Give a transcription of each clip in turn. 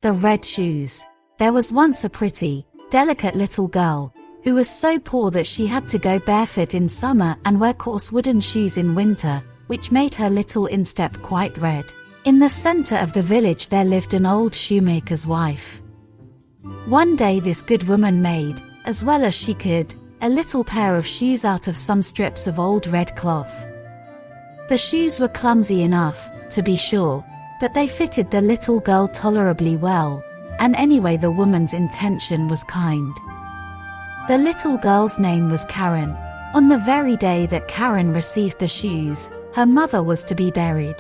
The red shoes. There was once a pretty, delicate little girl who was so poor that she had to go barefoot in summer and wear coarse wooden shoes in winter, which made her little instep quite red. In the center of the village there lived an old shoemaker's wife. One day this good woman made, as well as she could, a little pair of shoes out of some strips of old red cloth. The shoes were clumsy enough, to be sure, but they fitted the little girl tolerably well, and anyway the woman's intention was kind. The little girl's name was Karen. On the very day that Karen received the shoes, her mother was to be buried.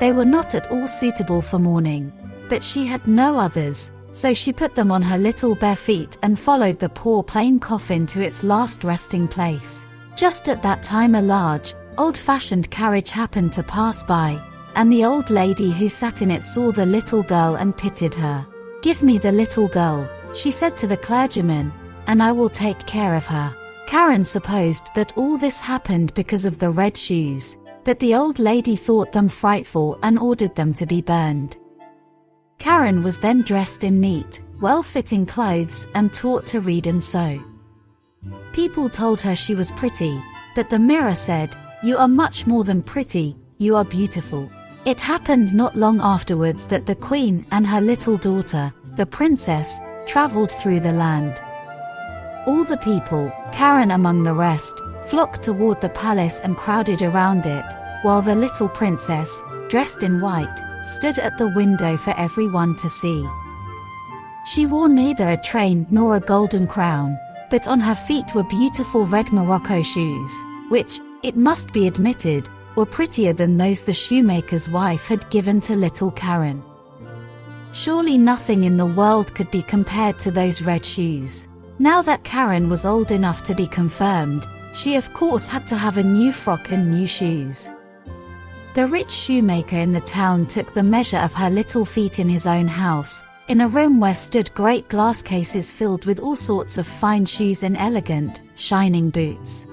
They were not at all suitable for mourning, but she had no others, so she put them on her little bare feet and followed the poor plain coffin to its last resting place. Just at that time a large, old-fashioned carriage happened to pass by, and the old lady who sat in it saw the little girl and pitied her. "Give me the little girl," she said to the clergyman, "and I will take care of her." Karen supposed that all this happened because of the red shoes, but the old lady thought them frightful and ordered them to be burned. Karen was then dressed in neat, well-fitting clothes and taught to read and sew. People told her she was pretty, but the mirror said, "You are much more than pretty, you are beautiful." It happened not long afterwards that the queen and her little daughter, the princess, traveled through the land. All the people, Karen among the rest, flocked toward the palace and crowded around it, while the little princess, dressed in white, stood at the window for everyone to see. She wore neither a train nor a golden crown, but on her feet were beautiful red Morocco shoes, which, it must be admitted, were prettier than those the shoemaker's wife had given to little Karen. Surely nothing in the world could be compared to those red shoes. Now that Karen was old enough to be confirmed, she of course had to have a new frock and new shoes. The rich shoemaker in the town took the measure of her little feet in his own house, in a room where stood great glass cases filled with all sorts of fine shoes and elegant, shining boots.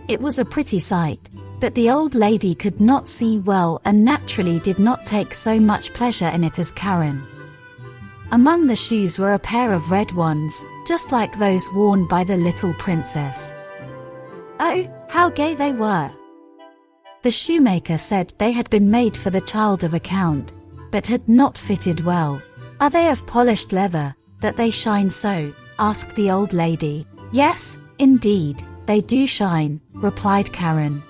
It was a pretty sight, but the old lady could not see well and naturally did not take so much pleasure in it as Karen. Among the shoes were a pair of red ones, just like those worn by the little princess. Oh, how gay they were! The shoemaker said they had been made for the child of a count, but had not fitted well. "Are they of polished leather, that they shine so?" asked the old lady. "Yes, indeed, they do shine," replied Karen.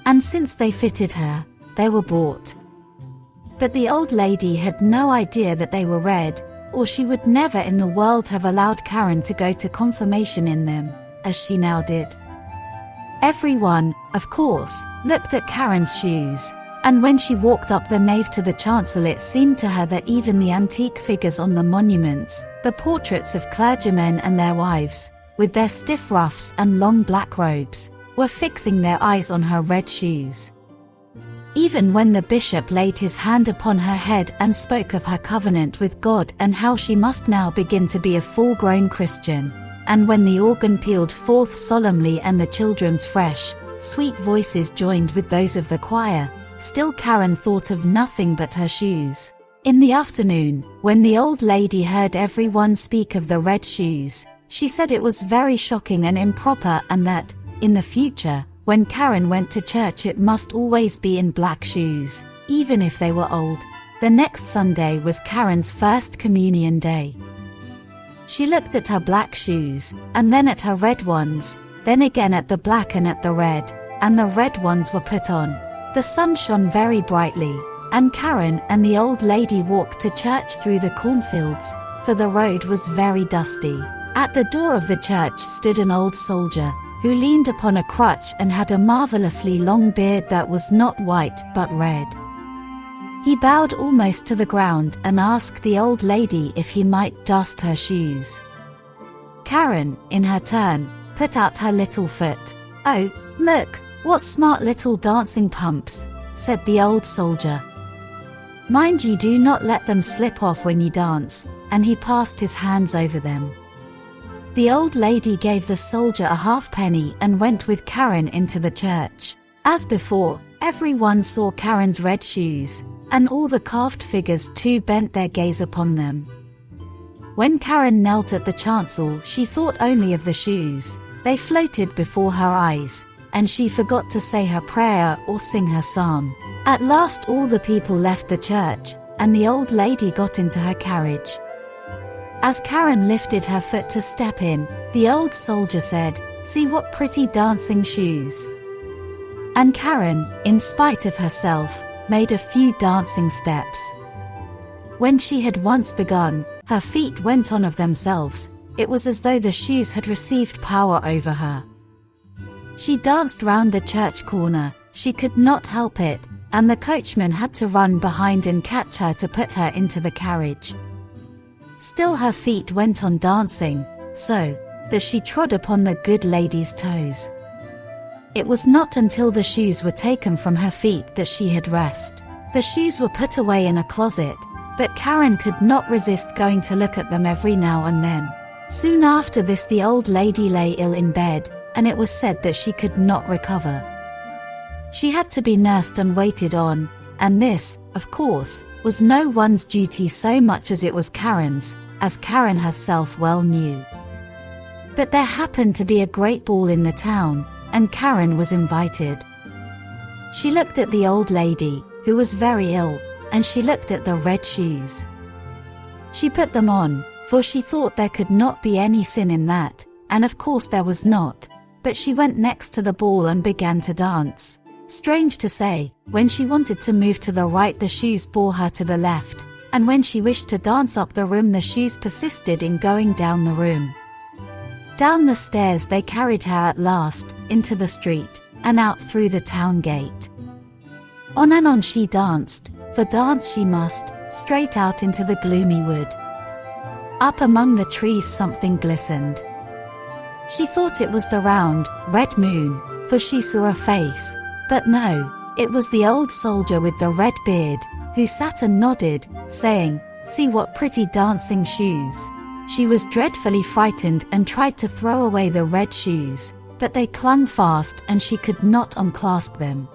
And since they fitted her, they were bought. But the old lady had no idea that they were red, or she would never in the world have allowed Karen to go to confirmation in them, as she now did. Everyone, of course, looked at Karen's shoes, and when she walked up the nave to the chancel it seemed to her that even the antique figures on the monuments, the portraits of clergymen and their wives, with their stiff ruffs and long black robes, were fixing their eyes on her red shoes. Even when the bishop laid his hand upon her head and spoke of her covenant with God and how she must now begin to be a full-grown Christian, and when the organ pealed forth solemnly and the children's fresh, sweet voices joined with those of the choir, still Karen thought of nothing but her shoes. In the afternoon, when the old lady heard everyone speak of the red shoes, she said it was very shocking and improper and that, in the future, when Karen went to church it must always be in black shoes, even if they were old. The next Sunday was Karen's first communion day. She looked at her black shoes, and then at her red ones, then again at the black and at the red, and the red ones were put on. The sun shone very brightly, and Karen and the old lady walked to church through the cornfields, for the road was very dusty. At the door of the church stood an old soldier, who leaned upon a crutch and had a marvelously long beard that was not white but red. He bowed almost to the ground and asked the old lady if he might dust her shoes. Karen, in her turn, put out her little foot. "Oh, look, what smart little dancing pumps," said the old soldier. "Mind you do not let them slip off when you dance," and he passed his hands over them. The old lady gave the soldier a halfpenny and went with Karen into the church. As before, everyone saw Karen's red shoes, and all the carved figures too bent their gaze upon them. When Karen knelt at the chancel, she thought only of the shoes. They floated before her eyes, and she forgot to say her prayer or sing her psalm. At last all the people left the church, and the old lady got into her carriage. As Karen lifted her foot to step in, the old soldier said, "See what pretty dancing shoes." And Karen, in spite of herself, made a few dancing steps. When she had once begun, her feet went on of themselves. It was as though the shoes had received power over her. She danced round the church corner. She could not help it, and the coachman had to run behind and catch her to put her into the carriage. Still her feet went on dancing, so that she trod upon the good lady's toes. It was not until the shoes were taken from her feet that she had rest. The shoes were put away in a closet, but Karen could not resist going to look at them every now and then. Soon after this the old lady lay ill in bed, and it was said that she could not recover. She had to be nursed and waited on, and this, of course, was no one's duty so much as it was Karen's, as Karen herself well knew. But there happened to be a great ball in the town, and Karen was invited. She looked at the old lady, who was very ill, and she looked at the red shoes. She put them on, for she thought there could not be any sin in that, and of course there was not, but she went next to the ball and began to dance. Strange to say, when she wanted to move to the right the shoes bore her to the left, and when she wished to dance up the room the shoes persisted in going down the room. Down the stairs they carried her at last, into the street, and out through the town gate. On and on she danced, for dance she must, straight out into the gloomy wood. Up among the trees something glistened. She thought it was the round, red moon, for she saw a face, but no, it was the old soldier with the red beard, who sat and nodded, saying, "See what pretty dancing shoes." She was dreadfully frightened and tried to throw away the red shoes, but they clung fast and she could not unclasp them.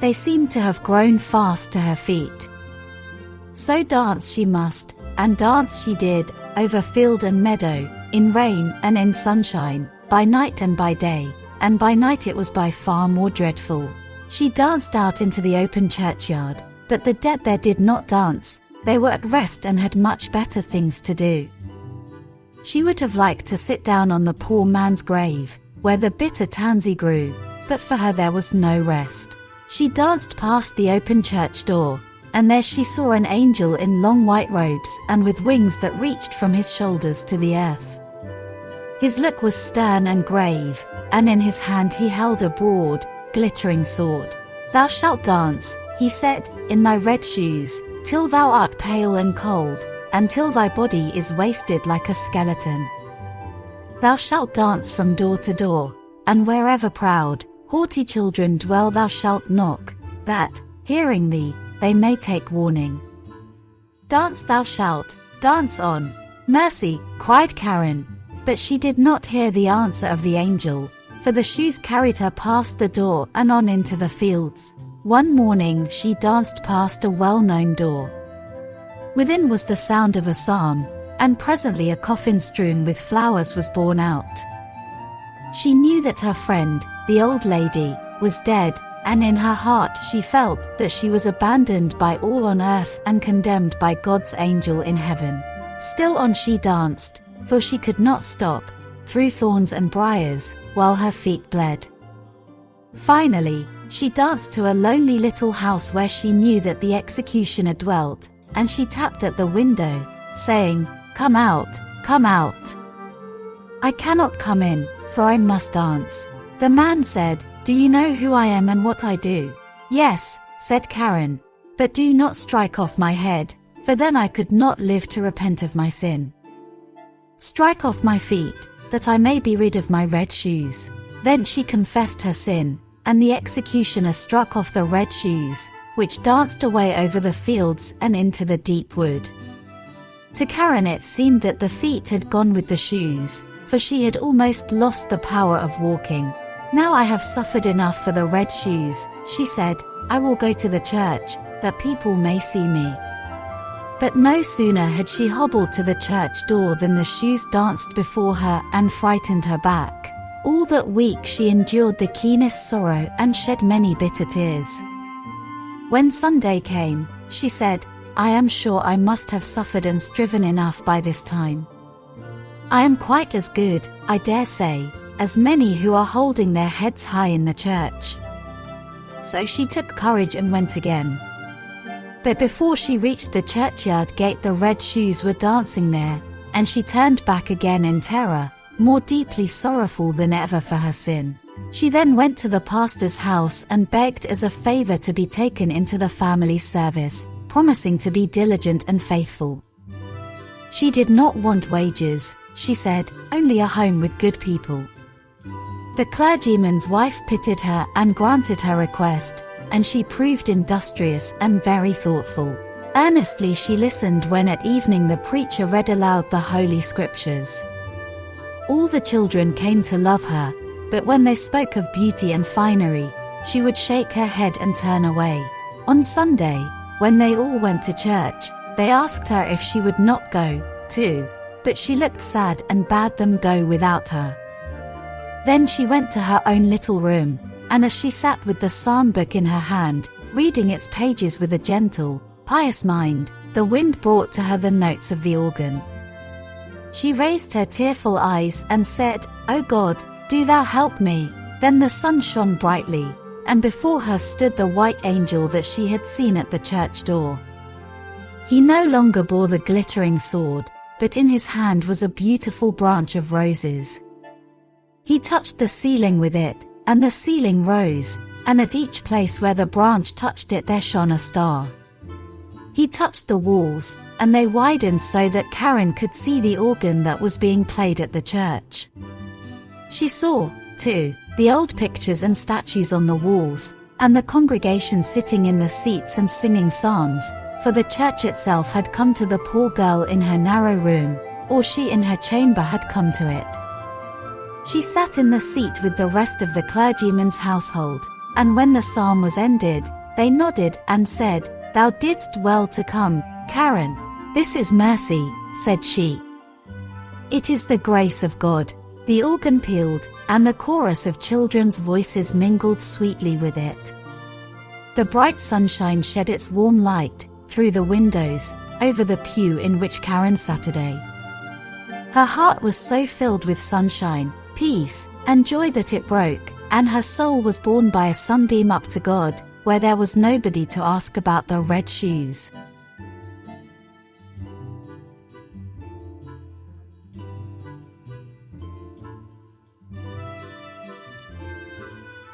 They seemed to have grown fast to her feet. So dance she must, and dance she did, over field and meadow, in rain and in sunshine, by night and by day, and by night it was by far more dreadful. She danced out into the open churchyard, but the dead there did not dance. They were at rest and had much better things to do. She would have liked to sit down on the poor man's grave, where the bitter tansy grew, but for her there was no rest. She danced past the open church door, and there she saw an angel in long white robes and with wings that reached from his shoulders to the earth. His look was stern and grave, and in his hand he held a broad, glittering sword. "Thou shalt dance," he said, "in thy red shoes, till thou art pale and cold, and till thy body is wasted like a skeleton. Thou shalt dance from door to door, and wherever proud, haughty children dwell thou shalt knock, that, hearing thee, they may take warning. Dance thou shalt, dance on." "Mercy," cried Karen, but she did not hear the answer of the angel, for the shoes carried her past the door and on into the fields. One morning she danced past a well-known door. Within was the sound of a psalm, and presently a coffin strewn with flowers was borne out. She knew that her friend, the old lady, was dead, and in her heart she felt that she was abandoned by all on earth and condemned by God's angel in heaven. Still on she danced, for she could not stop, through thorns and briars, while her feet bled. Finally, she danced to a lonely little house where she knew that the executioner dwelt, and she tapped at the window, saying, "Come out, come out." "I cannot come in, for I must dance." The man said, "Do you know who I am and what I do?" "Yes," said Karen, "but do not strike off my head, for then I could not live to repent of my sin. Strike off my feet, that I may be rid of my red shoes." Then she confessed her sin, and the executioner struck off the red shoes, which danced away over the fields and into the deep wood. To Karen it seemed that the feet had gone with the shoes, for she had almost lost the power of walking. "Now I have suffered enough for the red shoes," she said. "I will go to the church, that people may see me." But no sooner had she hobbled to the church door than the shoes danced before her and frightened her back. All that week she endured the keenest sorrow and shed many bitter tears. When Sunday came, she said, "I am sure I must have suffered and striven enough by this time. I am quite as good, I dare say, as many who are holding their heads high in the church." So she took courage and went again. But before she reached the churchyard gate, the red shoes were dancing there, and she turned back again in terror, more deeply sorrowful than ever for her sin. She then went to the pastor's house and begged as a favor to be taken into the family service, promising to be diligent and faithful. She did not want wages, she said, only a home with good people. The clergyman's wife pitied her and granted her request, and she proved industrious and very thoughtful. Earnestly she listened when at evening the preacher read aloud the Holy Scriptures. All the children came to love her, but when they spoke of beauty and finery, she would shake her head and turn away. On Sunday, when they all went to church, they asked her if she would not go, too, but she looked sad and bade them go without her. Then she went to her own little room, and as she sat with the psalm book in her hand, reading its pages with a gentle, pious mind, the wind brought to her the notes of the organ. She raised her tearful eyes and said, "O God, do thou help me." Then the sun shone brightly, and before her stood the white angel that she had seen at the church door. He no longer bore the glittering sword, but in his hand was a beautiful branch of roses. He touched the ceiling with it, and the ceiling rose, and at each place where the branch touched it there shone a star. He touched the walls, and they widened so that Karen could see the organ that was being played at the church. She saw, too, the old pictures and statues on the walls, and the congregation sitting in the seats and singing psalms, for the church itself had come to the poor girl in her narrow room, or she in her chamber had come to it. She sat in the seat with the rest of the clergyman's household, and when the psalm was ended, they nodded and said, "Thou didst well to come, Karen." "This is mercy," said she. "It is the grace of God." The organ pealed, and the chorus of children's voices mingled sweetly with it. The bright sunshine shed its warm light, through the windows, over the pew in which Karen sat today. Her heart was so filled with sunshine, peace, and joy that it broke, and her soul was borne by a sunbeam up to God, where there was nobody to ask about the red shoes.